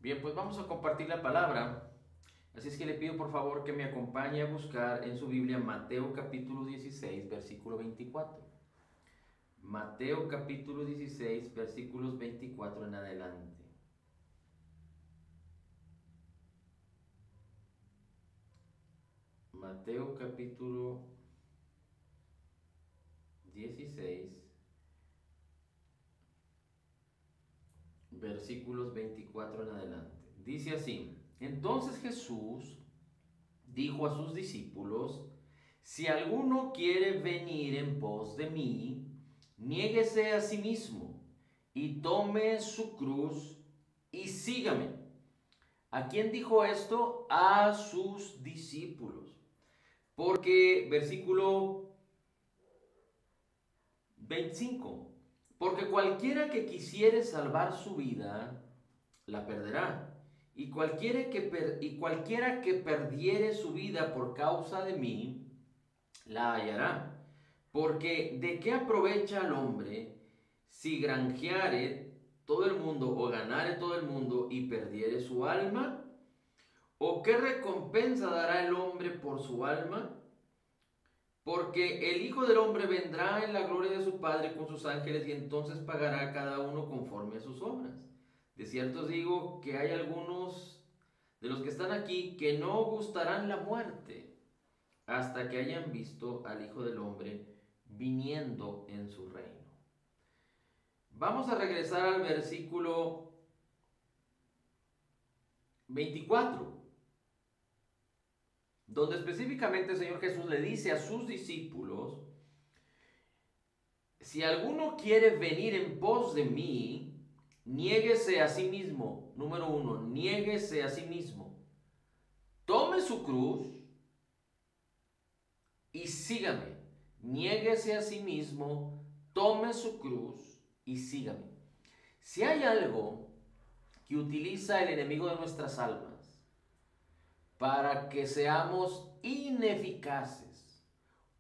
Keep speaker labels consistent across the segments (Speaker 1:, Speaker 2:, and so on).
Speaker 1: Bien, pues vamos a compartir la palabra. Así es que le pido por favor que me acompañe a buscar en su Biblia Mateo capítulo 16, versículo 24. Mateo capítulo 16, versículos 24 en adelante. Mateo capítulo 16, versículos 24 en adelante. Dice así: Entonces Jesús dijo a sus discípulos: Si alguno quiere venir en pos de mí, niéguese a sí mismo y tome su cruz y sígame. ¿A quién dijo esto? A sus discípulos. Porque, versículo 25, porque cualquiera que quisiere salvar su vida, la perderá. Y cualquiera que perdiere su vida por causa de mí, la hallará. Porque ¿de qué aprovecha al hombre si granjeare todo el mundo o ganare todo el mundo y perdiere su alma? ¿O qué recompensa dará el hombre por su alma? Porque el Hijo del Hombre vendrá en la gloria de su Padre con sus ángeles y entonces pagará a cada uno conforme a sus obras. De cierto os digo que hay algunos de los que están aquí que no gustarán la muerte hasta que hayan visto al Hijo del Hombre viniendo en su reino. Vamos a regresar al versículo 24, donde específicamente el Señor Jesús le dice a sus discípulos: si alguno quiere venir en pos de mí, niéguese a sí mismo. Número uno, niéguese a sí mismo. Tome su cruz y sígame. Niéguese a sí mismo, tome su cruz y sígame. Si hay algo que utiliza el enemigo de nuestras almas para que seamos ineficaces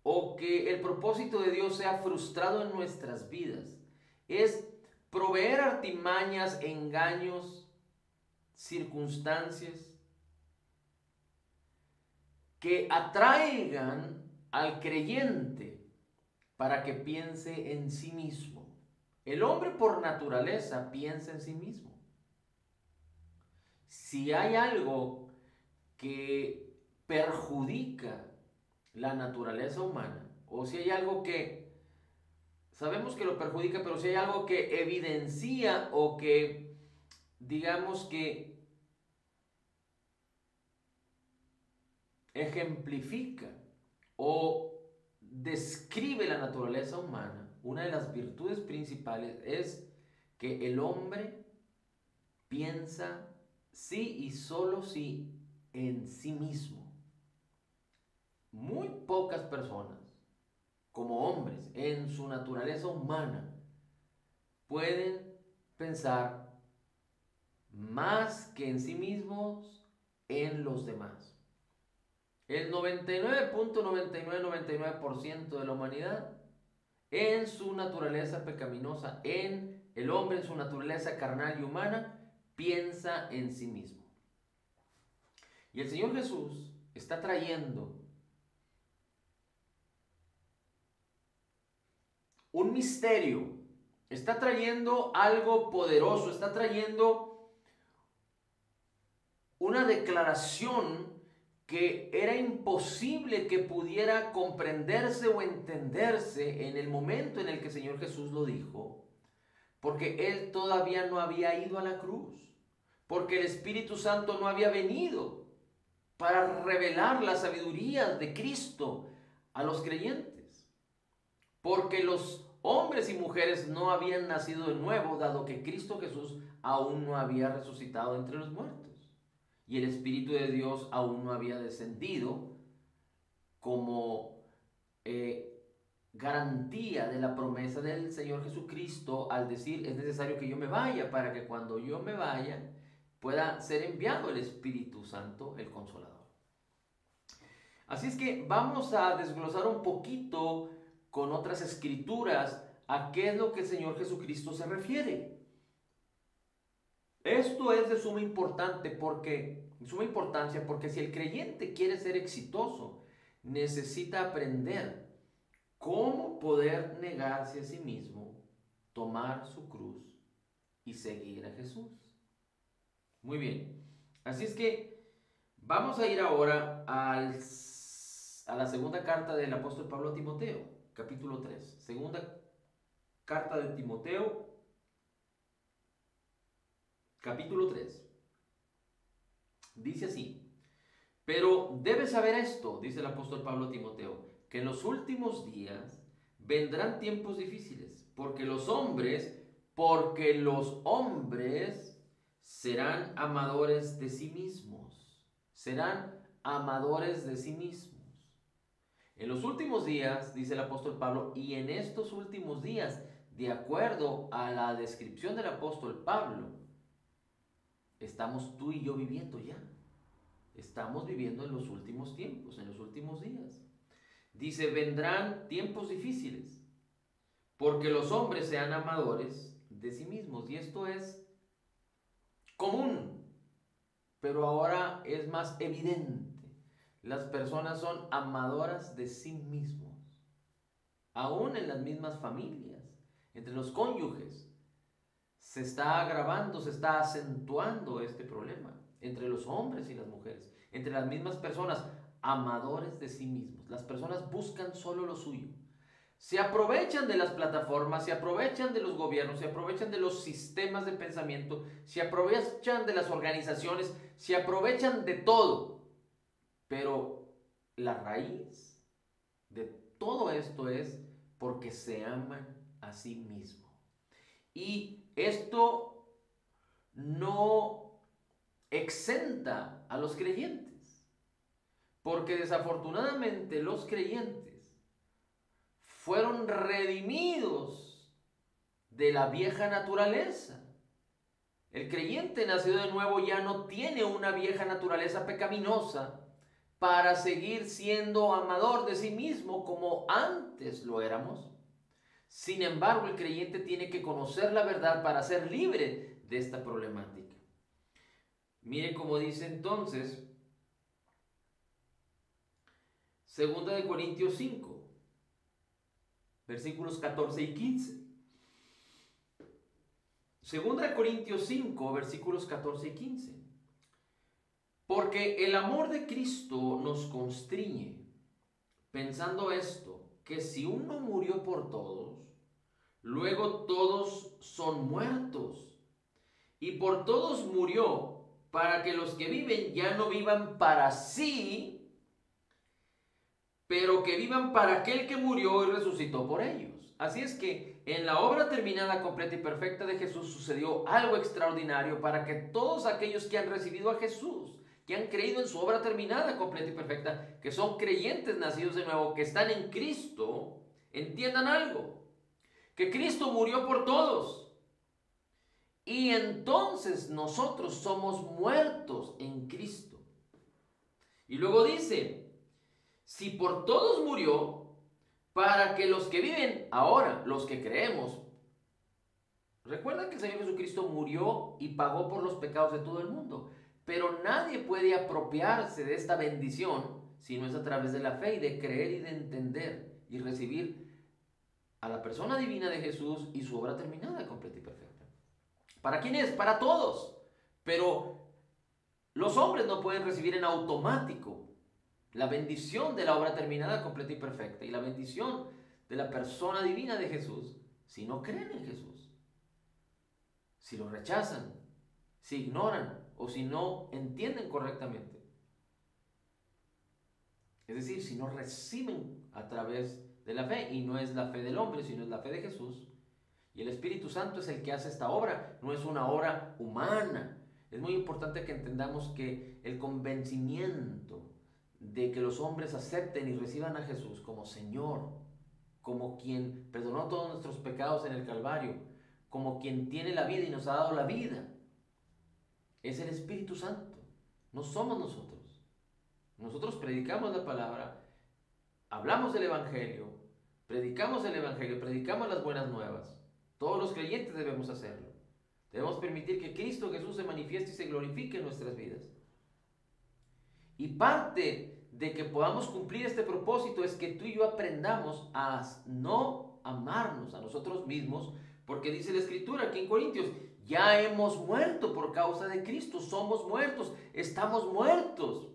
Speaker 1: o que el propósito de Dios sea frustrado en nuestras vidas, es proveer artimañas, engaños, circunstancias que atraigan al creyente para que piense en sí mismo. El hombre por naturaleza piensa en sí mismo. Si hay algo que perjudica la naturaleza humana, o si hay algo que sabemos que lo perjudica, pero si hay algo que evidencia o que digamos que ejemplifica o describe la naturaleza humana, una de las virtudes principales es que el hombre piensa sí y solo sí en sí mismo. Muy pocas personas, como hombres, en su naturaleza humana, pueden pensar más que en sí mismos en los demás. El 99.9999% de la humanidad, en su naturaleza pecaminosa, en el hombre, en su naturaleza carnal y humana, piensa en sí mismo. Y el Señor Jesús está trayendo un misterio, está trayendo algo poderoso, está trayendo una declaración que era imposible que pudiera comprenderse o entenderse en el momento en el que el Señor Jesús lo dijo, porque Él todavía no había ido a la cruz, porque el Espíritu Santo no había venido para revelar la sabiduría de Cristo a los creyentes, porque los hombres y mujeres no habían nacido de nuevo, dado que Cristo Jesús aún no había resucitado entre los muertos y el Espíritu de Dios aún no había descendido como garantía de la promesa del Señor Jesucristo al decir: es necesario que yo me vaya para que cuando yo me vaya pueda ser enviado el Espíritu Santo, el Consolador. Así es que vamos a desglosar un poquito con otras escrituras a qué es lo que el Señor Jesucristo se refiere. Esto es de suma importancia porque si el creyente quiere ser exitoso, necesita aprender cómo poder negarse a sí mismo, tomar su cruz y seguir a Jesús. Muy bien. Así es que vamos a ir ahora a la segunda carta del apóstol Pablo a Timoteo, capítulo 3. Segunda carta de Timoteo, capítulo 3. Dice así: pero debes saber esto, dice el apóstol Pablo a Timoteo, que en los últimos días vendrán tiempos difíciles, porque los hombres serán amadores de sí mismos, serán amadores de sí mismos. En los últimos días, dice el apóstol Pablo, y en estos últimos días, de acuerdo a la descripción del apóstol Pablo, estamos tú y yo viviendo ya. Estamos viviendo en los últimos tiempos, en los últimos días. Dice, vendrán tiempos difíciles, porque los hombres sean amadores de sí mismos. Y esto es común, pero ahora es más evidente. Las personas son amadoras de sí mismos, aún en las mismas familias, entre los cónyuges. Se está agravando, se está acentuando este problema entre los hombres y las mujeres, entre las mismas personas, amadores de sí mismos. Las personas buscan solo lo suyo. Se aprovechan de las plataformas, se aprovechan de los gobiernos, se aprovechan de los sistemas de pensamiento, se aprovechan de las organizaciones, se aprovechan de todo. Pero la raíz de todo esto es porque se aman a sí mismos. Y esto no exenta a los creyentes, porque desafortunadamente los creyentes fueron redimidos de la vieja naturaleza. El creyente nacido de nuevo ya no tiene una vieja naturaleza pecaminosa para seguir siendo amador de sí mismo como antes lo éramos. Sin embargo, el creyente tiene que conocer la verdad para ser libre de esta problemática. Mire cómo dice entonces 2 Corintios 5, versículos 14 y 15. 2 Corintios 5, versículos 14 y 15. Porque el amor de Cristo nos constriñe, pensando esto, que si uno murió por todos, luego todos son muertos. Y por todos murió, para que los que viven ya no vivan para sí, pero que vivan para aquel que murió y resucitó por ellos. Así es que en la obra terminada, completa y perfecta de Jesús sucedió algo extraordinario para que todos aquellos que han recibido a Jesús, que han creído en su obra terminada, completa y perfecta, que son creyentes nacidos de nuevo, que están en Cristo, entiendan algo, que Cristo murió por todos. Y entonces nosotros somos muertos en Cristo. Y luego dice, si por todos murió, para que los que viven ahora, los que creemos, recuerda que el Señor Jesucristo murió y pagó por los pecados de todo el mundo, pero nadie puede apropiarse de esta bendición si no es a través de la fe y de creer y de entender y recibir a la persona divina de Jesús y su obra terminada, completa y perfecta. ¿Para quién es? Para todos. Pero los hombres no pueden recibir en automático la bendición de la obra terminada, completa y perfecta, y la bendición de la persona divina de Jesús si no creen en Jesús, si lo rechazan, si ignoran o si no entienden correctamente. Es decir, si no reciben a través de la fe, y no es la fe del hombre, sino es la fe de Jesús. Y el Espíritu Santo es el que hace esta obra, no es una obra humana. Es muy importante que entendamos que el convencimiento de que los hombres acepten y reciban a Jesús como Señor, como quien perdonó todos nuestros pecados en el Calvario, como quien tiene la vida y nos ha dado la vida, es el Espíritu Santo, no somos nosotros. Nosotros predicamos la palabra, hablamos del Evangelio, predicamos el Evangelio, predicamos las buenas nuevas. Todos los creyentes debemos hacerlo. Debemos permitir que Cristo Jesús se manifieste y se glorifique en nuestras vidas. Y parte de que podamos cumplir este propósito es que tú y yo aprendamos a no amarnos a nosotros mismos, porque dice la Escritura aquí en Corintios, ya hemos muerto por causa de Cristo, somos muertos, estamos muertos.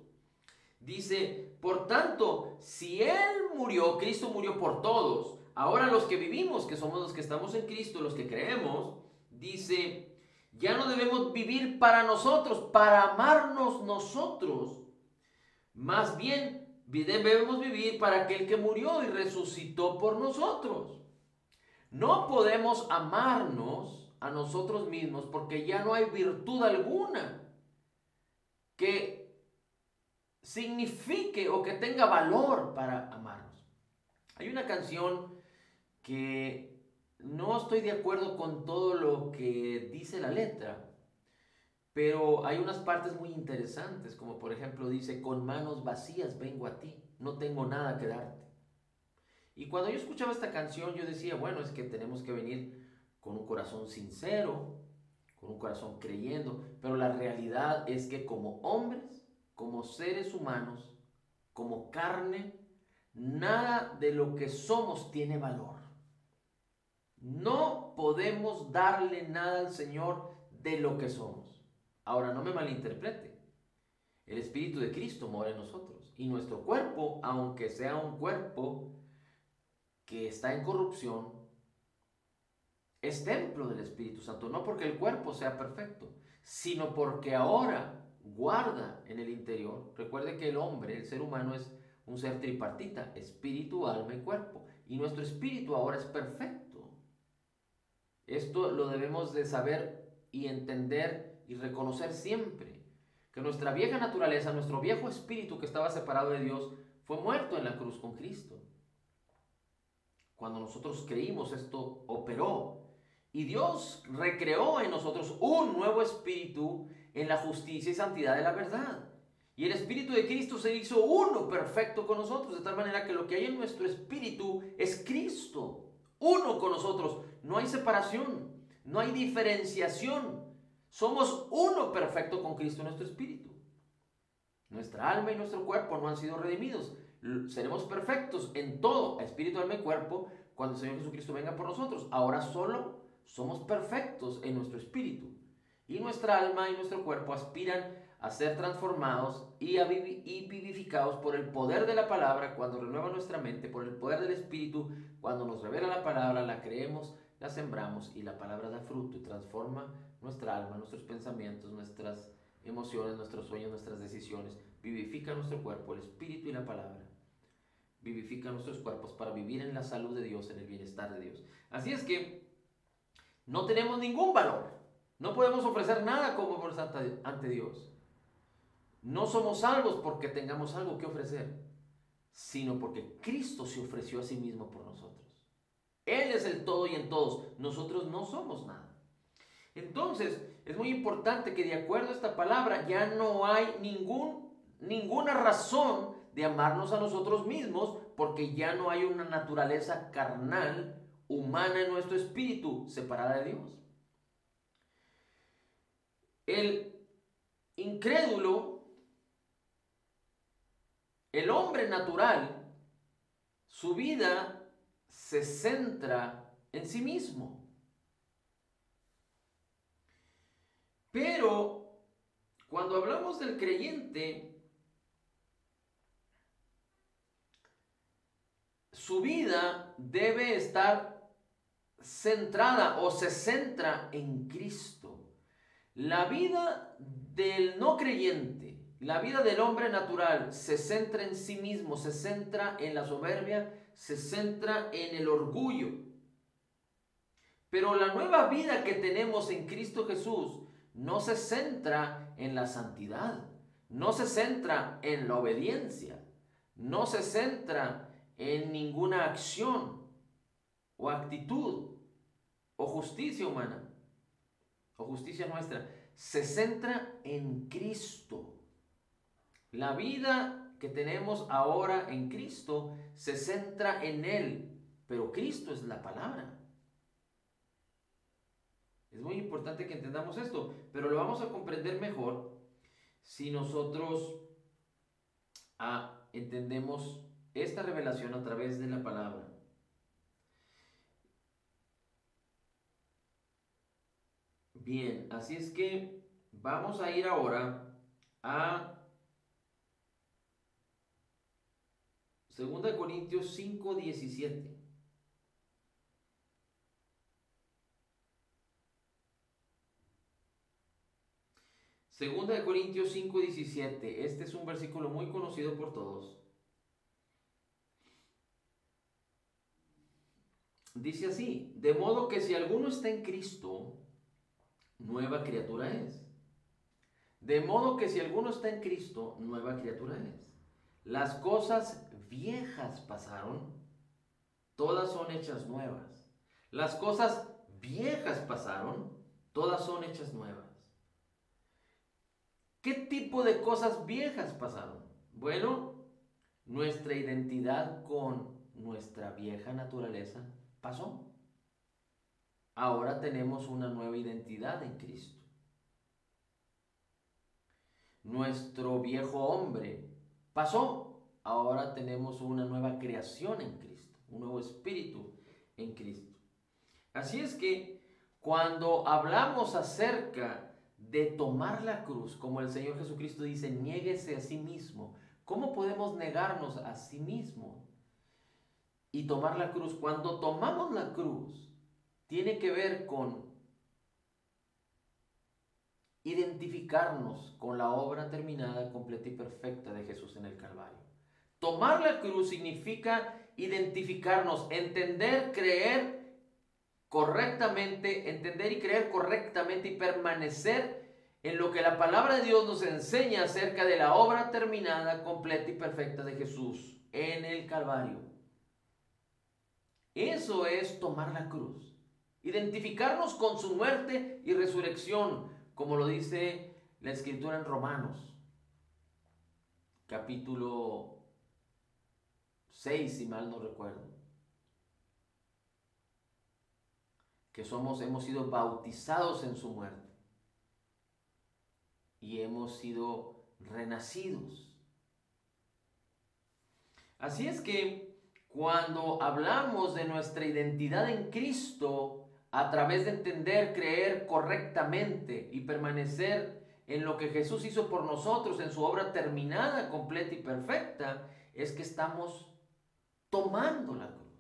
Speaker 1: Dice, por tanto, si Él murió, Cristo murió por todos, ahora los que vivimos, que somos los que estamos en Cristo, los que creemos, dice, ya no debemos vivir para nosotros, para amarnos nosotros. Más bien, debemos vivir para aquel que murió y resucitó por nosotros. No podemos amarnos a nosotros mismos porque ya no hay virtud alguna que signifique o que tenga valor para amarnos. Hay una canción que no estoy de acuerdo con todo lo que dice la letra, pero hay unas partes muy interesantes, como por ejemplo dice, con manos vacías vengo a ti, no tengo nada que darte. Y cuando yo escuchaba esta canción yo decía, bueno, es que tenemos que venir con un corazón sincero, con un corazón creyendo, pero la realidad es que como hombres, como seres humanos, como carne, nada de lo que somos tiene valor. No podemos darle nada al Señor de lo que somos. Ahora, no me malinterprete. El Espíritu de Cristo mora en nosotros. Y nuestro cuerpo, aunque sea un cuerpo que está en corrupción, es templo del Espíritu Santo. No porque el cuerpo sea perfecto, sino porque ahora guarda en el interior. Recuerde que el hombre, el ser humano, es un ser tripartita, espíritu, alma y cuerpo. Y nuestro espíritu ahora es perfecto. Esto lo debemos de saber y entender y reconocer siempre. Que nuestra vieja naturaleza, nuestro viejo espíritu que estaba separado de Dios, fue muerto en la cruz con Cristo. Cuando nosotros creímos, esto operó. Y Dios recreó en nosotros un nuevo espíritu en la justicia y santidad de la verdad. Y el Espíritu de Cristo se hizo uno perfecto con nosotros, de tal manera que lo que hay en nuestro espíritu es Cristo, uno con nosotros. No hay separación, no hay diferenciación. Somos uno perfecto con Cristo en nuestro espíritu. Nuestra alma y nuestro cuerpo no han sido redimidos. Seremos perfectos en todo, espíritu, alma y cuerpo, cuando el Señor Jesucristo venga por nosotros. Ahora solo somos perfectos en nuestro espíritu. Y nuestra alma y nuestro cuerpo aspiran a ser transformados y vivificados por el poder de la palabra cuando renueva nuestra mente, por el poder del Espíritu, cuando nos revela la palabra, la creemos, la sembramos y la palabra da fruto y transforma nuestra alma, nuestros pensamientos, nuestras emociones, nuestros sueños, nuestras decisiones. Vivifica nuestro cuerpo, el Espíritu y la palabra. Vivifica nuestros cuerpos para vivir en la salud de Dios, en el bienestar de Dios. Así es que no tenemos ningún valor. No podemos ofrecer nada como ante Dios. No somos salvos porque tengamos algo que ofrecer, sino porque Cristo se ofreció a sí mismo por nosotros. Él es el todo y en todos. Nosotros no somos nada. Entonces, es muy importante que de acuerdo a esta palabra ya no hay ninguna razón de amarnos a nosotros mismos, porque ya no hay una naturaleza carnal, humana en nuestro espíritu, separada de Dios. El incrédulo, el hombre natural, su vida se centra en sí mismo. Pero cuando hablamos del creyente, su vida debe estar centrada o se centra en Cristo. La vida del no creyente, la vida del hombre natural se centra en sí mismo, se centra en la soberbia, se centra en el orgullo. Pero la nueva vida que tenemos en Cristo Jesús no se centra en la santidad, no se centra en la obediencia, no se centra en ninguna acción o actitud o justicia humana o justicia nuestra. Se centra en Cristo. La vida que tenemos ahora en Cristo se centra en Él, pero Cristo es la palabra. Es muy importante que entendamos esto, pero lo vamos a comprender mejor si nosotros entendemos esta revelación a través de la palabra. Bien, así es que vamos a ir ahora a 2 Corintios 5:17. Segunda de Corintios 5:17. Este es un versículo muy conocido por todos. Dice así: de modo que si alguno está en Cristo, nueva criatura es. De modo que si alguno está en Cristo, nueva criatura es. Las cosas viejas pasaron, todas son hechas nuevas. Las cosas viejas pasaron, todas son hechas nuevas. ¿Qué tipo de cosas viejas pasaron? Bueno, nuestra identidad con nuestra vieja naturaleza pasó. Ahora tenemos una nueva identidad en Cristo. Nuestro viejo hombre pasó. Ahora tenemos una nueva creación en Cristo, un nuevo espíritu en Cristo. Así es que cuando hablamos acerca de tomar la cruz, como el Señor Jesucristo dice, niéguese a sí mismo. ¿Cómo podemos negarnos a sí mismo y tomar la cruz? Cuando tomamos la cruz, tiene que ver con identificarnos con la obra terminada, completa y perfecta de Jesús en el Calvario. Tomar la cruz significa identificarnos, entender, creer correctamente, entender y creer correctamente y permanecer en lo que la palabra de Dios nos enseña acerca de la obra terminada, completa y perfecta de Jesús en el Calvario. Eso es tomar la cruz. Identificarnos con su muerte y resurrección, como lo dice la Escritura en Romanos, capítulo 6, si mal no recuerdo. Que hemos sido bautizados en su muerte y hemos sido renacidos. Así es que cuando hablamos de nuestra identidad en Cristo, a través de entender, creer correctamente y permanecer en lo que Jesús hizo por nosotros, en su obra terminada, completa y perfecta, es que estamos tomando la cruz.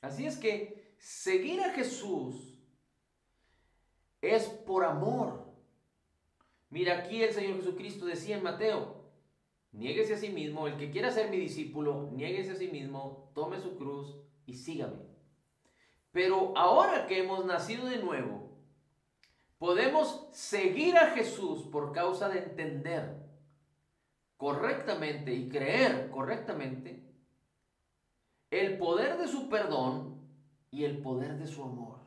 Speaker 1: Así es que seguir a Jesús es por amor. Mira, aquí el Señor Jesucristo decía en Mateo: niéguese a sí mismo, el que quiera ser mi discípulo, niéguese a sí mismo, tome su cruz y sígame. Pero ahora que hemos nacido de nuevo, podemos seguir a Jesús por causa de entender correctamente y creer correctamente el poder de su perdón y el poder de su amor.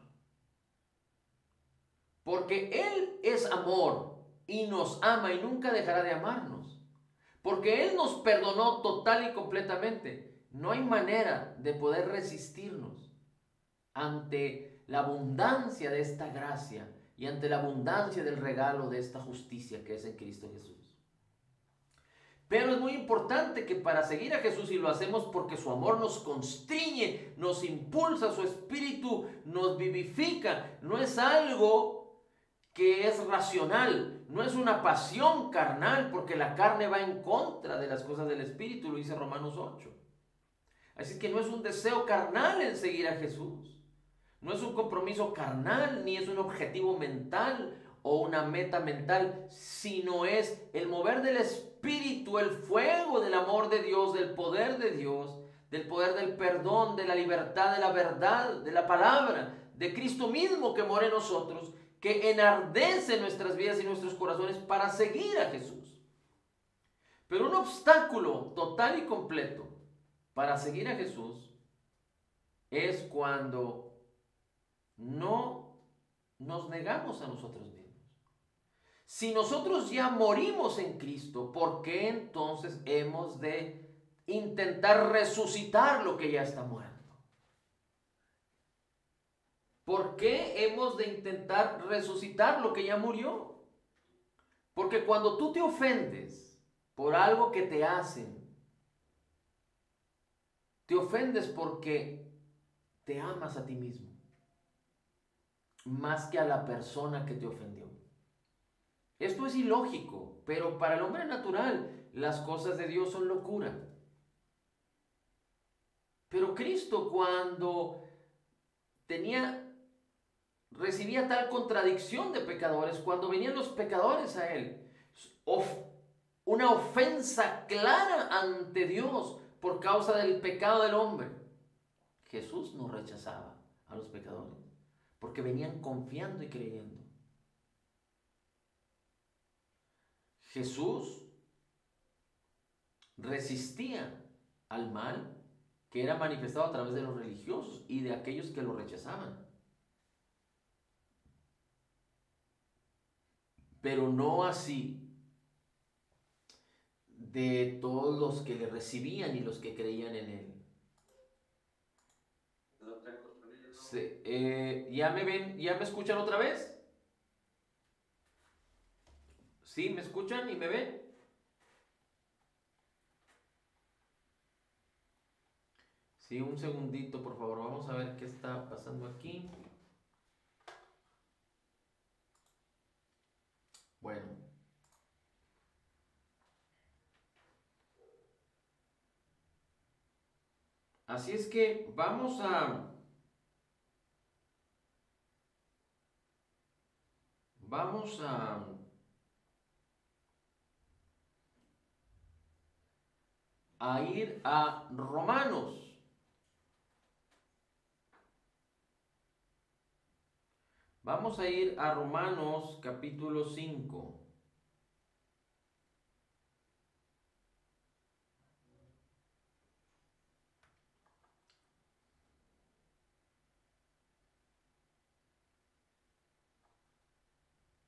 Speaker 1: Porque Él es amor y nos ama y nunca dejará de amarnos. Porque Él nos perdonó total y completamente. No hay manera de poder resistirnos ante la abundancia de esta gracia y ante la abundancia del regalo de esta justicia que es en Cristo Jesús. Pero es muy importante que para seguir a Jesús, y lo hacemos porque su amor nos constriñe, nos impulsa, su espíritu nos vivifica, no es algo que es racional, no es una pasión carnal, porque la carne va en contra de las cosas del espíritu, lo dice Romanos 8. Así que no es un deseo carnal el seguir a Jesús, no es un compromiso carnal, ni es un objetivo mental o una meta mental, sino es el mover del espíritu, el fuego del amor de Dios, del poder de Dios, del poder del perdón, de la libertad, de la verdad, de la palabra, de Cristo mismo que mora en nosotros, que enardece nuestras vidas y nuestros corazones para seguir a Jesús. Pero un obstáculo total y completo para seguir a Jesús es cuando no nos negamos a nosotros mismos. Si nosotros ya morimos en Cristo, ¿por qué entonces hemos de intentar resucitar lo que ya está muerto? ¿Por qué hemos de intentar resucitar lo que ya murió? Porque cuando tú te ofendes por algo que te hacen, te ofendes porque te amas a ti mismo, más que a la persona que te ofendió. Esto es ilógico, pero para el hombre natural las cosas de Dios son locura. Pero Cristo cuando recibía tal contradicción de pecadores, cuando venían los pecadores a él, una ofensa clara ante Dios por causa del pecado del hombre, Jesús no rechazaba a los pecadores, porque venían confiando y creyendo. Jesús resistía al mal que era manifestado a través de los religiosos y de aquellos que lo rechazaban. Pero no así de todos los que le recibían y los que creían en él. ¿Ya me ven? ¿Ya me escuchan otra vez? ¿Sí? ¿Me escuchan y me ven? Sí, un segundito, por favor. Vamos a ver qué está pasando aquí. Bueno. Así es que vamos a ir a Romanos. Vamos a ir a Romanos capítulo 5.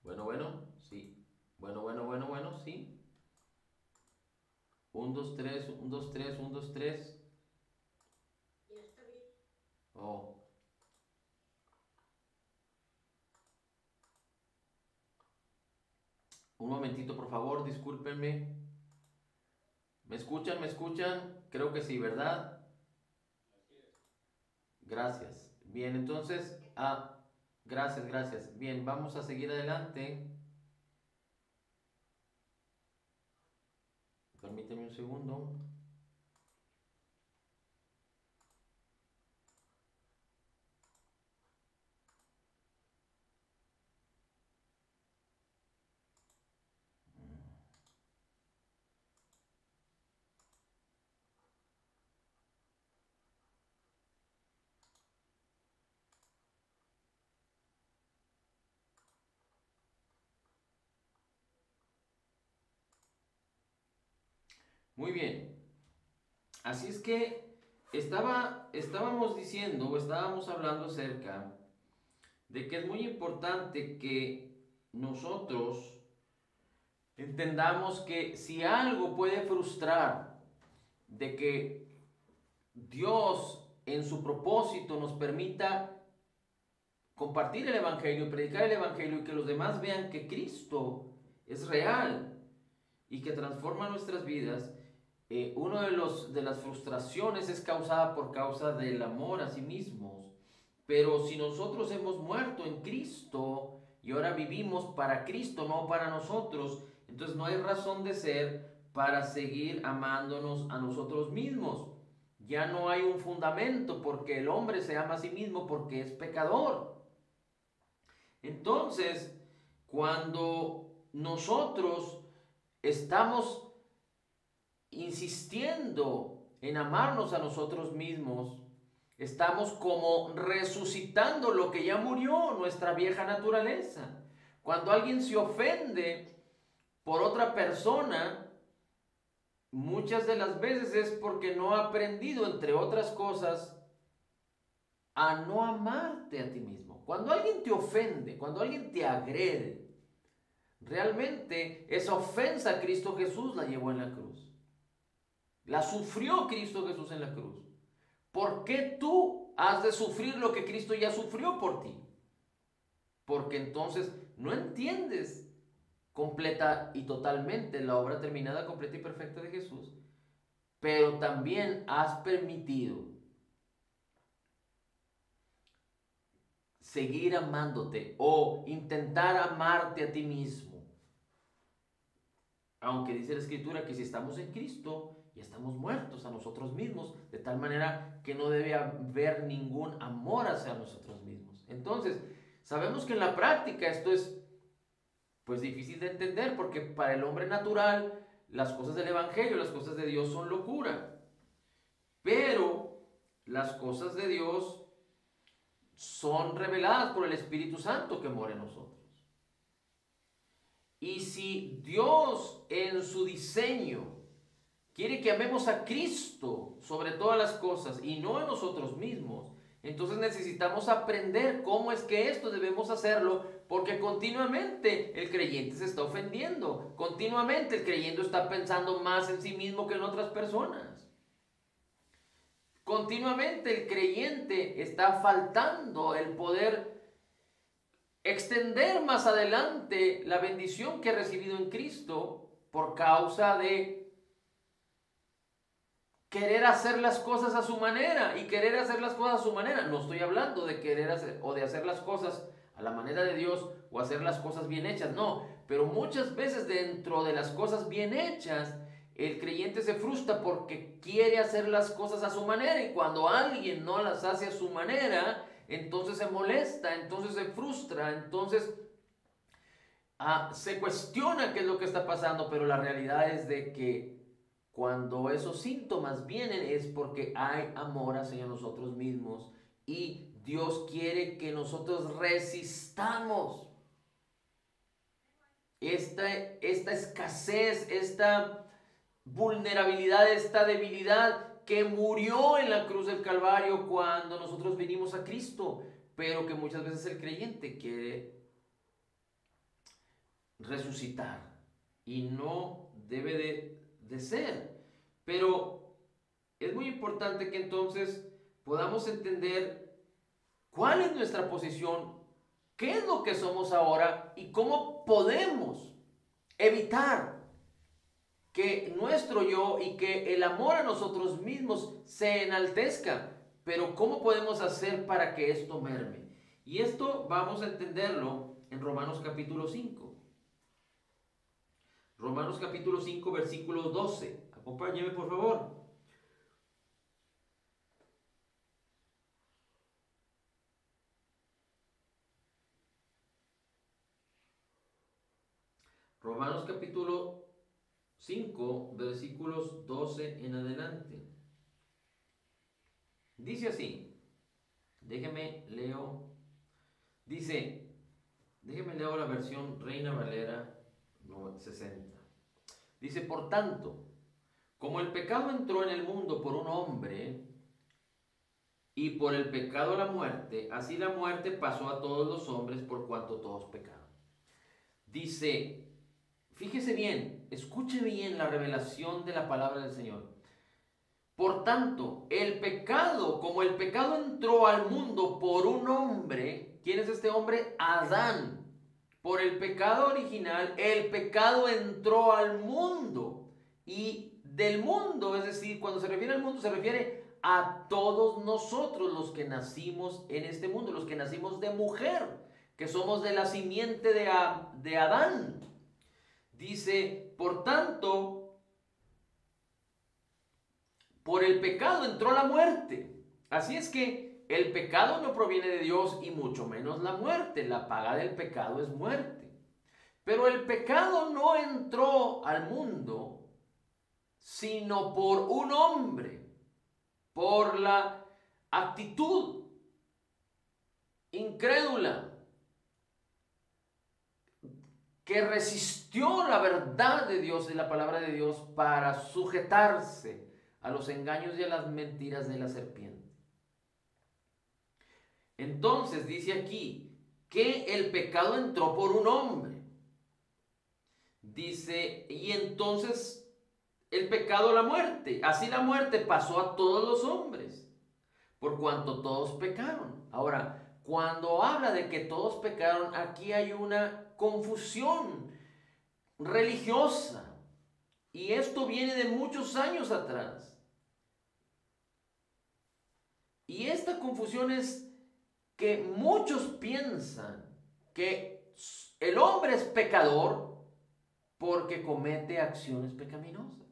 Speaker 1: Bueno, sí. Bueno, sí. 1, 2, 3, 1, 2, 3, 1, 2, 3.
Speaker 2: Ya está bien.
Speaker 1: Oh. Un momentito, por favor, discúlpenme. ¿Me escuchan? ¿Me escuchan? Creo que sí, ¿verdad? Gracias. Bien, entonces, gracias. Bien, vamos a seguir adelante. Permíteme un segundo. Muy bien. Así es que estábamos diciendo o estábamos hablando acerca de que es muy importante que nosotros entendamos que si algo puede frustrar de que Dios en su propósito nos permita compartir el Evangelio, predicar el Evangelio y que los demás vean que Cristo es real y que transforma nuestras vidas, uno de las frustraciones es causada por causa del amor a sí mismos. Pero si nosotros hemos muerto en Cristo y ahora vivimos para Cristo, no para nosotros, entonces no hay razón de ser para seguir amándonos a nosotros mismos. Ya no hay un fundamento porque el hombre se ama a sí mismo porque es pecador. Entonces, cuando nosotros estamos insistiendo en amarnos a nosotros mismos, estamos como resucitando lo que ya murió, nuestra vieja naturaleza. Cuando alguien se ofende por otra persona, muchas de las veces es porque no ha aprendido, entre otras cosas, a no amarte a ti mismo. Cuando alguien te ofende, cuando alguien te agrede, realmente esa ofensa a Cristo Jesús la llevó en la cruz. La sufrió Cristo Jesús en la cruz. ¿Por qué tú has de sufrir lo que Cristo ya sufrió por ti. Porque entonces no entiendes completa y totalmente la obra terminada, completa y perfecta de Jesús, pero también has permitido seguir amándote o intentar amarte a ti mismo. Aunque dice la Escritura que si estamos en Cristo, ya estamos muertos a nosotros mismos, de tal manera que no debe haber ningún amor hacia nosotros mismos. Entonces, sabemos que en la práctica esto es pues difícil de entender, porque para el hombre natural las cosas del Evangelio, las cosas de Dios son locura. Pero las cosas de Dios son reveladas por el Espíritu Santo que mora en nosotros. Y si Dios en su diseño quiere que amemos a Cristo sobre todas las cosas y no a nosotros mismos, entonces necesitamos aprender cómo es que esto debemos hacerlo, porque continuamente el creyente se está ofendiendo, continuamente el creyente está pensando más en sí mismo que en otras personas. Continuamente el creyente está faltando el poder extender más adelante la bendición que ha recibido en Cristo por causa de querer hacer las cosas a su manera y querer hacer las cosas a su manera. No estoy hablando de querer hacer o de hacer las cosas a la manera de Dios o hacer las cosas bien hechas, no. Pero muchas veces dentro de las cosas bien hechas, el creyente se frustra porque quiere hacer las cosas a su manera, y cuando alguien no las hace a su manera, entonces se molesta, entonces se frustra, entonces se cuestiona qué es lo que está pasando. Pero la realidad es de que cuando esos síntomas vienen es porque hay amor hacia nosotros mismos y Dios quiere que nosotros resistamos esta escasez, esta vulnerabilidad, esta debilidad que murió en la cruz del Calvario cuando nosotros vinimos a Cristo, pero que muchas veces el creyente quiere resucitar y no debe de ser. Pero es muy importante que entonces podamos entender cuál es nuestra posición, qué es lo que somos ahora y cómo podemos evitar que nuestro yo y que el amor a nosotros mismos se enaltezca. Pero ¿cómo podemos hacer para que esto merme? Y esto vamos a entenderlo en Romanos capítulo 5. Romanos capítulo 5, versículo 12. Acompáñeme, por favor. Romanos capítulo 5, versículos 12 en adelante. Dice así. Déjeme leo. Dice, déjeme leo la versión Reina Valera 60. Dice, por tanto, como el pecado entró en el mundo por un hombre, y por el pecado la muerte, así la muerte pasó a todos los hombres por cuanto todos pecaron. Dice, fíjese bien, escuche bien la revelación de la palabra del Señor. Por tanto, el pecado, como el pecado entró al mundo por un hombre, ¿quién es este hombre? Adán. Por el pecado original, el pecado entró al mundo. Y del mundo, es decir, cuando se refiere al mundo, se refiere a todos nosotros los que nacimos en este mundo, los que nacimos de mujer, que somos de la simiente de Adán. Dice, por tanto, por el pecado entró la muerte. Así es que el pecado no proviene de Dios y mucho menos la muerte. La paga del pecado es muerte. Pero el pecado no entró al mundo sino por un hombre, por la actitud incrédula que resistió la verdad de Dios y la palabra de Dios para sujetarse a los engaños y a las mentiras de la serpiente. Entonces dice aquí que el pecado entró por un hombre. Dice, y entonces el pecado, la muerte. Así la muerte pasó a todos los hombres, por cuanto todos pecaron. Ahora, cuando habla de que todos pecaron, aquí hay una confusión religiosa. Y esto viene de muchos años atrás. Y esta confusión es que muchos piensan que el hombre es pecador porque comete acciones pecaminosas.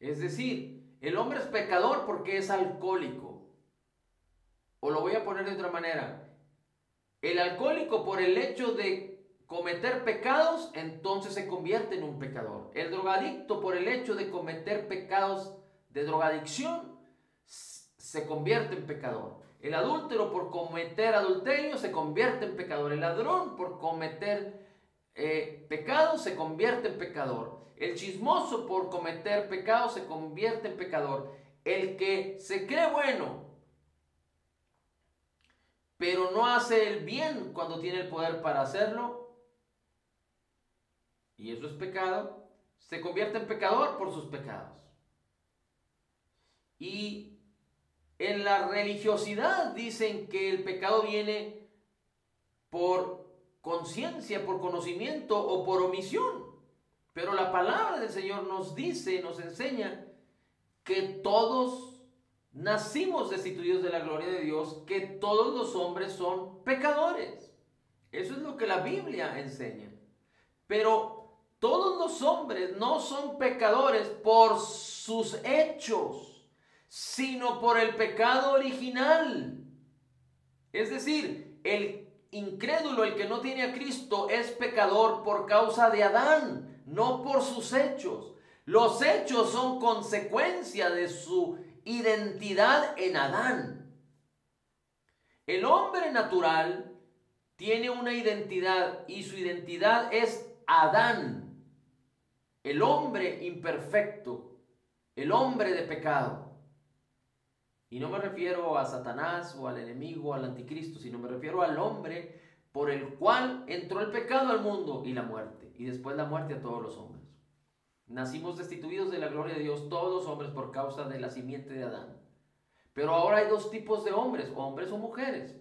Speaker 1: Es decir, el hombre es pecador porque es alcohólico. O lo voy a poner de otra manera. El alcohólico, por el hecho de cometer pecados, entonces se convierte en un pecador. El drogadicto, por el hecho de cometer pecados de drogadicción, se convierte en pecador. El adúltero, por cometer adulterio, se convierte en pecador. El ladrón, por cometer pecados, se convierte en pecador. El chismoso, por cometer pecados, se convierte en pecador. El que se cree bueno, pero no hace el bien cuando tiene el poder para hacerlo, y eso es pecado, se convierte en pecador por sus pecados. Y en la religiosidad dicen que el pecado viene por conciencia, por conocimiento o por omisión. Pero la palabra del Señor nos dice, nos enseña que todos nacimos destituidos de la gloria de Dios, que todos los hombres son pecadores. Eso es lo que la Biblia enseña. Pero todos los hombres no son pecadores por sus hechos, sino por el pecado original. Es decir, el incrédulo, el que no tiene a Cristo, es pecador por causa de Adán, no por sus hechos. Los hechos son consecuencia de su identidad en Adán. El hombre natural tiene una identidad y su identidad es Adán, el hombre imperfecto, el hombre de pecado. Y no me refiero a Satanás o al enemigo, al anticristo, sino me refiero al hombre por el cual entró el pecado al mundo y la muerte, y después la muerte a todos los hombres. Nacimos destituidos de la gloria de Dios todos los hombres por causa de la simiente de Adán. Pero ahora hay dos tipos de hombres o mujeres.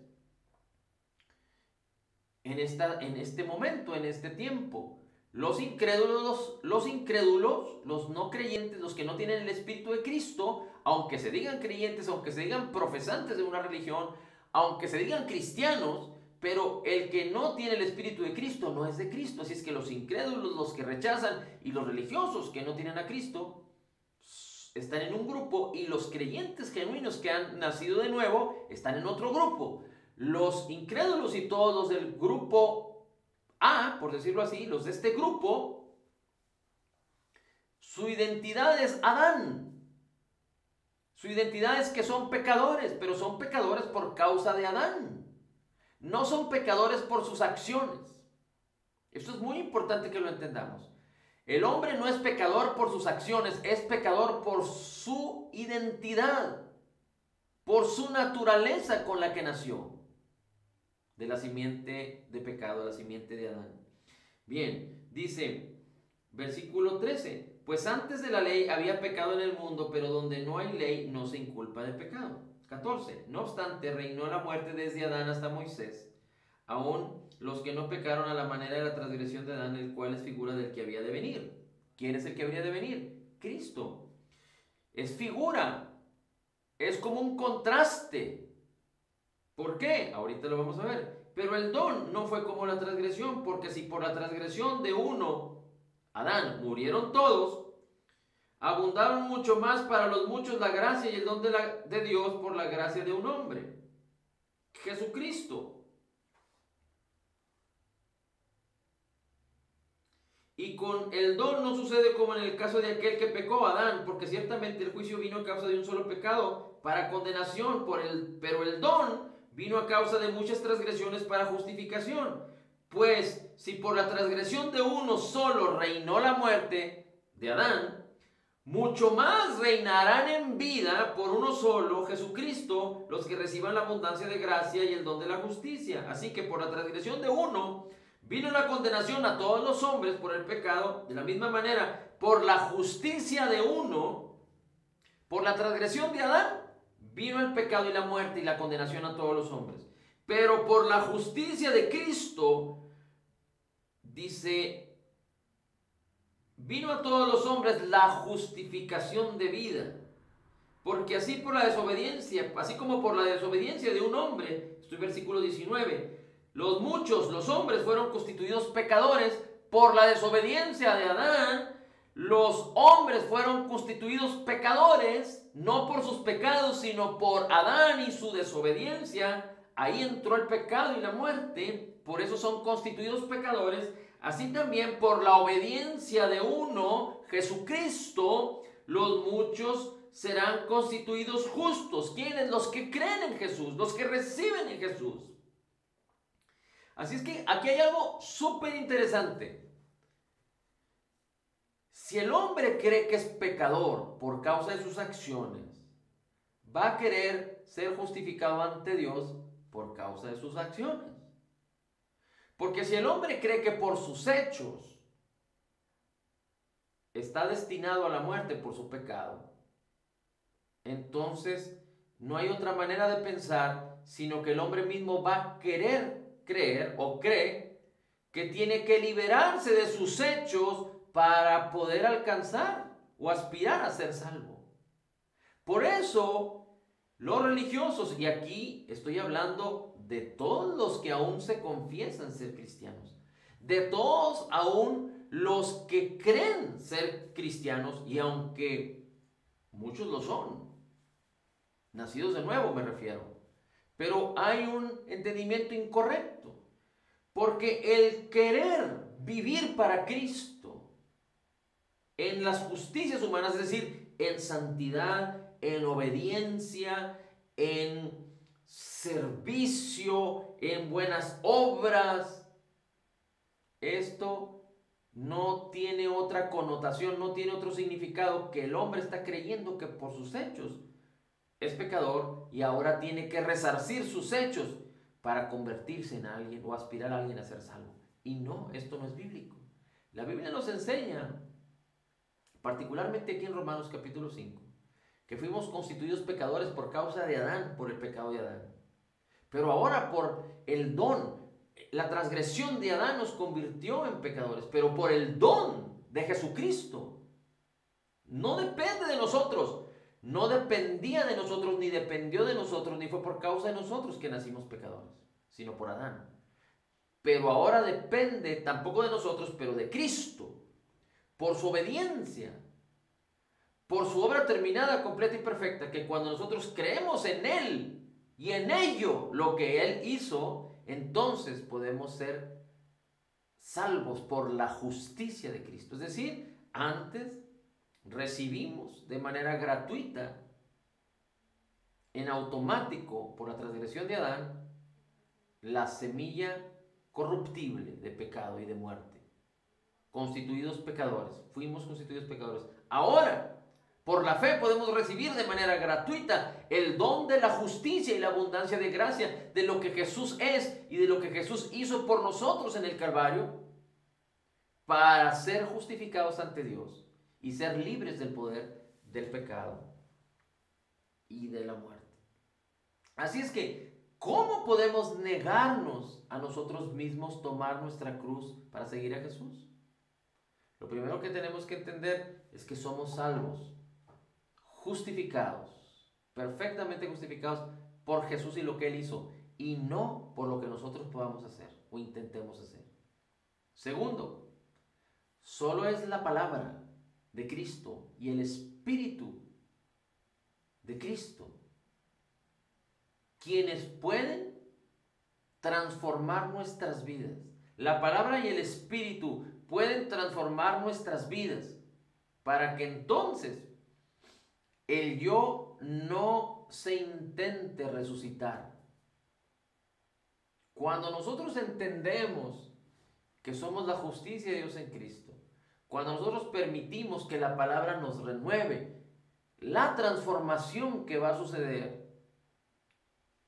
Speaker 1: En este momento, en este tiempo, los incrédulos, los no creyentes, los que no tienen el Espíritu de Cristo, aunque se digan creyentes, aunque se digan profesantes de una religión, aunque se digan cristianos, pero el que no tiene el Espíritu de Cristo no es de Cristo. Así es que los incrédulos, los que rechazan, y los religiosos que no tienen a Cristo, están en un grupo, y los creyentes genuinos que han nacido de nuevo están en otro grupo. Los incrédulos y todos los del grupo A, por decirlo así, los de este grupo, su identidad es Adán. Su identidad es que son pecadores, pero son pecadores por causa de Adán. No son pecadores por sus acciones. Esto es muy importante que lo entendamos. El hombre no es pecador por sus acciones, es pecador por su identidad, por su naturaleza con la que nació, de la simiente de pecado, la simiente de Adán. Bien, dice, versículo 13, pues antes de la ley había pecado en el mundo, pero donde no hay ley no se inculpa de pecado. 14, no obstante, reinó la muerte desde Adán hasta Moisés, aún los que no pecaron a la manera de la transgresión de Adán, el cual es figura del que había de venir. ¿Quién es el que habría de venir? Cristo. Es figura, es como un contraste. ¿Por qué? Ahorita lo vamos a ver. Pero el don no fue como la transgresión, porque si por la transgresión de uno, Adán, murieron todos, abundaron mucho más para los muchos la gracia y el don de Dios por la gracia de un hombre, Jesucristo. Y con el don no sucede como en el caso de aquel que pecó, Adán, porque ciertamente el juicio vino a causa de un solo pecado para condenación, pero el don vino a causa de muchas transgresiones para justificación. Pues si por la transgresión de uno solo reinó la muerte de Adán, mucho más reinarán en vida por uno solo, Jesucristo, los que reciban la abundancia de gracia y el don de la justicia. Así que por la transgresión de uno vino la condenación a todos los hombres por el pecado. De la misma manera, por la justicia de uno, Por la transgresión de Adán vino el pecado y la muerte y la condenación a todos los hombres. Pero por la justicia de Cristo, dice, vino a todos los hombres la justificación de vida. Porque así por la desobediencia, así como por la desobediencia de un hombre, estoy en versículo 19, los hombres fueron constituidos pecadores por la desobediencia de Adán. Los hombres fueron constituidos pecadores, no por sus pecados, sino por Adán y su desobediencia. Ahí entró el pecado y la muerte, por eso son constituidos pecadores. Así también por la obediencia de uno, Jesucristo, los muchos serán constituidos justos. ¿Quiénes? Los que creen en Jesús, los que reciben en Jesús. Así es que aquí hay algo súper interesante. Si el hombre cree que es pecador por causa de sus acciones, va a querer ser justificado ante Dios por causa de sus acciones. Porque si el hombre cree que por sus hechos está destinado a la muerte por su pecado, entonces no hay otra manera de pensar, sino que el hombre mismo va a querer creer o cree que tiene que liberarse de sus hechos para poder alcanzar o aspirar a ser salvo. Por eso los religiosos, y aquí estoy hablando de todos los que aún se confiesan ser cristianos, de todos aún los que creen ser cristianos, y aunque muchos lo son, nacidos de nuevo me refiero, pero hay un entendimiento incorrecto, porque el querer vivir para Cristo en las justicias humanas, es decir, en santidad, en obediencia, en servicio, en buenas obras, esto no tiene otra connotación, no tiene otro significado que el hombre está creyendo que por sus hechos es pecador y ahora tiene que resarcir sus hechos para convertirse en alguien o aspirar a alguien a ser salvo. Y no, esto no es bíblico. La Biblia nos enseña, particularmente aquí en Romanos capítulo 5, que fuimos constituidos pecadores por causa de Adán, por el pecado de Adán. Pero ahora por el don, la transgresión de Adán nos convirtió en pecadores, pero por el don de Jesucristo. No depende de nosotros, no dependía de nosotros, ni dependió de nosotros, ni fue por causa de nosotros que nacimos pecadores, sino por Adán. Pero ahora depende tampoco de nosotros, pero de Cristo, por su obediencia, por su obra terminada, completa y perfecta, que cuando nosotros creemos en Él y en ello lo que Él hizo, entonces podemos ser salvos por la justicia de Cristo. Es decir, antes recibimos de manera gratuita, en automático, por la transgresión de Adán, la semilla corruptible de pecado y de muerte. Constituidos pecadores, fuimos constituidos pecadores. Ahora, por la fe podemos recibir de manera gratuita el don de la justicia y la abundancia de gracia, de lo que Jesús es y de lo que Jesús hizo por nosotros en el Calvario, para ser justificados ante Dios y ser libres del poder del pecado y de la muerte. Así es que, ¿cómo podemos negarnos a nosotros mismos, tomar nuestra cruz para seguir a Jesús? Lo primero que tenemos que entender es que somos salvos, justificados, perfectamente justificados por Jesús y lo que Él hizo, y no por lo que nosotros podamos hacer o intentemos hacer. Segundo, solo es la palabra de Cristo y el Espíritu de Cristo quienes pueden transformar nuestras vidas. La palabra y el Espíritu pueden transformar nuestras vidas para que entonces el yo no se intente resucitar. Cuando nosotros entendemos que somos la justicia de Dios en Cristo, cuando nosotros permitimos que la palabra nos renueve, la transformación que va a suceder,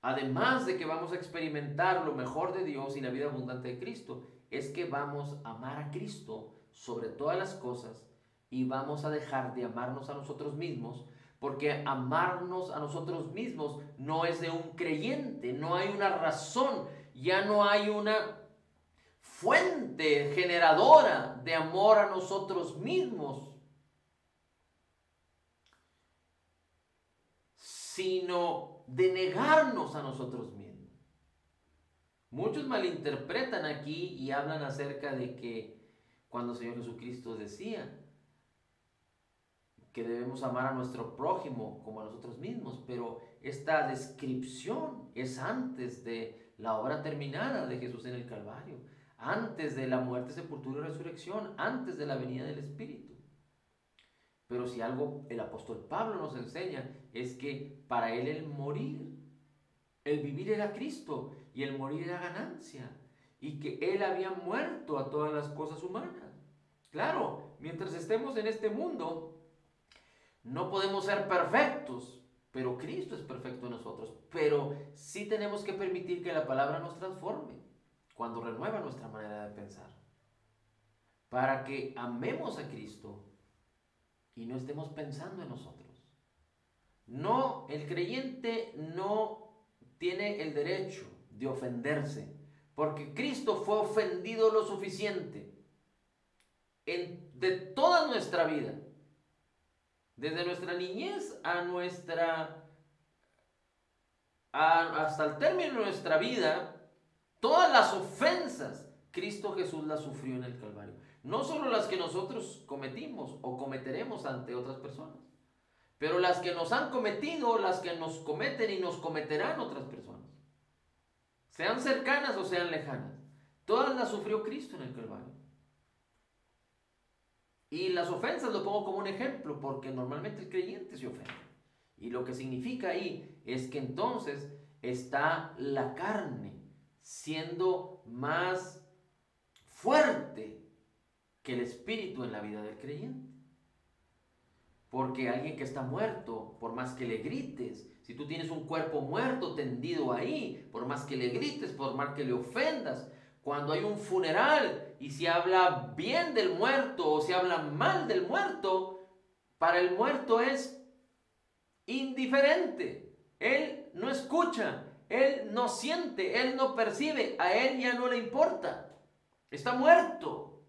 Speaker 1: además de que vamos a experimentar lo mejor de Dios y la vida abundante de Cristo, es que vamos a amar a Cristo sobre todas las cosas y vamos a dejar de amarnos a nosotros mismos, porque amarnos a nosotros mismos no es de un creyente, no hay una razón, ya no hay una fuente generadora de amor a nosotros mismos, sino de negarnos a nosotros mismos. Muchos malinterpretan aquí y hablan acerca de que cuando el Señor Jesucristo decía que debemos amar a nuestro prójimo como a nosotros mismos, pero esta descripción es antes de la obra terminada de Jesús en el Calvario, antes de la muerte, sepultura y resurrección, antes de la venida del Espíritu. Pero si algo el apóstol Pablo nos enseña es que para él el morir, el vivir era Cristo y el morir era ganancia, y que él había muerto a todas las cosas humanas. Claro, mientras estemos en este mundo, no podemos ser perfectos, pero Cristo es perfecto en nosotros. Pero sí tenemos que permitir que la palabra nos transforme cuando renueva nuestra manera de pensar, para que amemos a Cristo y no estemos pensando en nosotros. No, el creyente no tiene el derecho de ofenderse, porque Cristo fue ofendido lo suficiente de toda nuestra vida, desde nuestra niñez hasta el término de nuestra vida. Todas las ofensas Cristo Jesús las sufrió en el Calvario, no solo las que nosotros cometimos o cometeremos ante otras personas, pero las que nos han cometido, las que nos cometen y nos cometerán otras personas, sean cercanas o sean lejanas. Todas las sufrió Cristo en el Calvario. Y las ofensas lo pongo como un ejemplo, porque normalmente el creyente se ofende. Y lo que significa ahí es que entonces está la carne siendo más fuerte que el espíritu en la vida del creyente. Porque alguien que está muerto, por más que le grites, si tú tienes un cuerpo muerto tendido ahí, por más que le grites, por más que le ofendas, cuando hay un funeral y se habla bien del muerto o se habla mal del muerto, para el muerto es indiferente. Él no escucha, él no siente, él no percibe, a él ya no le importa. Está muerto.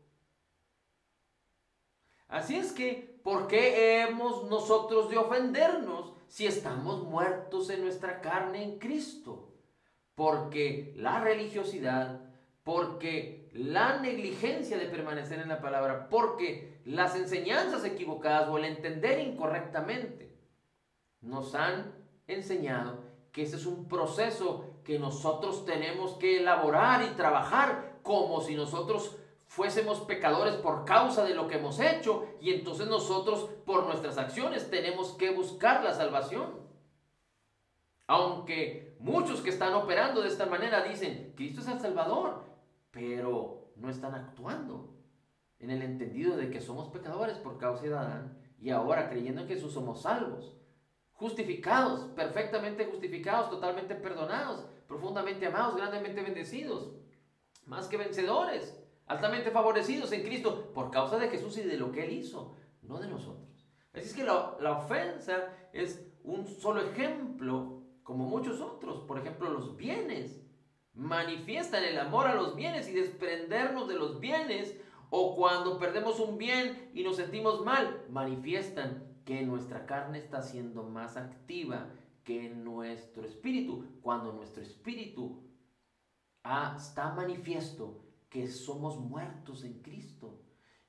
Speaker 1: Así es que, ¿por qué hemos nosotros de ofendernos si estamos muertos en nuestra carne en Cristo? Porque la religiosidad, porque la negligencia de permanecer en la palabra, porque las enseñanzas equivocadas o el entender incorrectamente nos han enseñado que ese es un proceso que nosotros tenemos que elaborar y trabajar como si nosotros fuésemos pecadores por causa de lo que hemos hecho, y entonces nosotros por nuestras acciones tenemos que buscar la salvación. Aunque muchos que están operando de esta manera dicen, Cristo es el Salvador, pero no están actuando en el entendido de que somos pecadores por causa de Adán, y ahora creyendo en Jesús somos salvos, justificados, perfectamente justificados, totalmente perdonados, profundamente amados, grandemente bendecidos, más que vencedores, altamente favorecidos en Cristo por causa de Jesús y de lo que Él hizo, no de nosotros. Así es que la ofensa es un solo ejemplo, como muchos otros. Por ejemplo, los bienes manifiestan el amor a los bienes y desprendernos de los bienes, o cuando perdemos un bien y nos sentimos mal, manifiestan que nuestra carne está siendo más activa que nuestro espíritu, cuando nuestro espíritu está manifiesto que somos muertos en Cristo.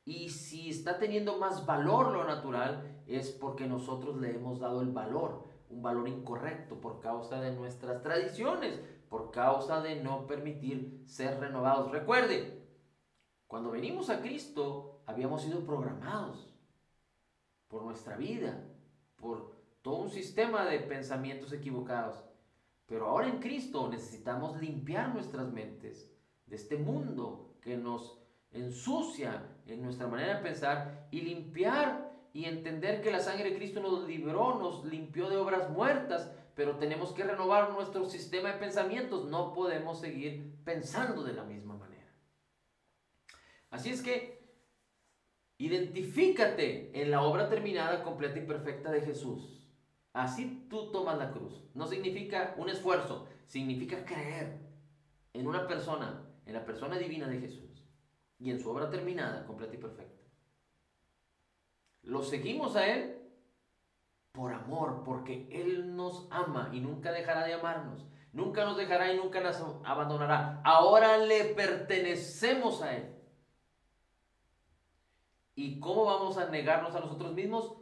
Speaker 1: Y si está teniendo más valor lo natural, es porque nosotros le hemos dado el valor, un valor incorrecto por causa de nuestras tradiciones, por causa de no permitir ser renovados. Recuerde, cuando venimos a Cristo, habíamos sido programados por nuestra vida, por todo un sistema de pensamientos equivocados. Pero ahora en Cristo necesitamos limpiar nuestras mentes de este mundo que nos ensucia en nuestra manera de pensar, y limpiar y entender que la sangre de Cristo nos libró, nos limpió de obras muertas, pero tenemos que renovar nuestro sistema de pensamientos. No podemos seguir pensando de la misma manera. Así es que identifícate en la obra terminada, completa y perfecta de Jesús. Así tú tomas la cruz. No significa un esfuerzo, significa creer en una persona, en la persona divina de Jesús y en su obra terminada, completa y perfecta. Lo seguimos a Él por amor, porque Él nos ama y nunca dejará de amarnos. Nunca nos dejará y nunca nos abandonará. Ahora le pertenecemos a Él. ¿Y cómo vamos a negarnos a nosotros mismos?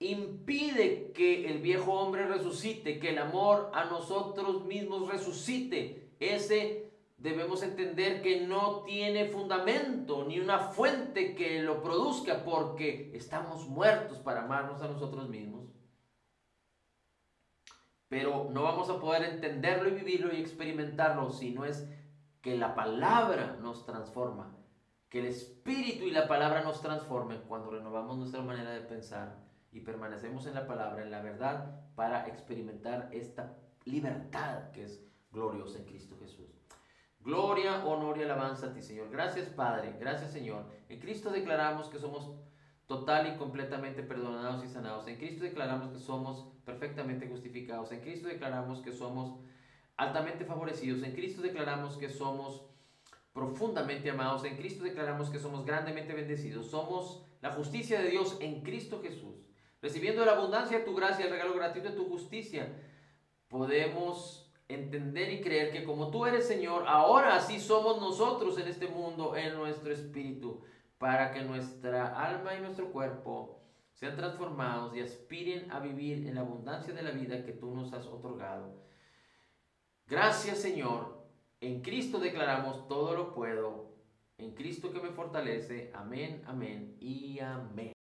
Speaker 1: Impide que el viejo hombre resucite, que el amor a nosotros mismos resucite. Ese debemos entender que no tiene fundamento ni una fuente que lo produzca, porque estamos muertos para amarnos a nosotros mismos. Pero no vamos a poder entenderlo y vivirlo y experimentarlo si no es que la palabra nos transforma, que el Espíritu y la palabra nos transformen cuando renovamos nuestra manera de pensar y permanecemos en la palabra, en la verdad, para experimentar esta libertad que es gloriosa en Cristo Jesús. Gloria, honor y alabanza a ti, Señor. Gracias, Padre. Gracias, Señor. En Cristo declaramos que somos total y completamente perdonados y sanados. En Cristo declaramos que somos perfectamente justificados. En Cristo declaramos que somos altamente favorecidos. En Cristo declaramos que somos profundamente amados. En Cristo declaramos que somos grandemente bendecidos. Somos la justicia de Dios en Cristo Jesús. Recibiendo la abundancia de tu gracia, el regalo gratuito de tu justicia, podemos entender y creer que como tú eres, Señor, ahora así somos nosotros en este mundo, en nuestro espíritu, para que nuestra alma y nuestro cuerpo sean transformados y aspiren a vivir en la abundancia de la vida que tú nos has otorgado. Gracias, Señor. En Cristo declaramos todo lo puedo. En Cristo que me fortalece. Amén, amén y amén.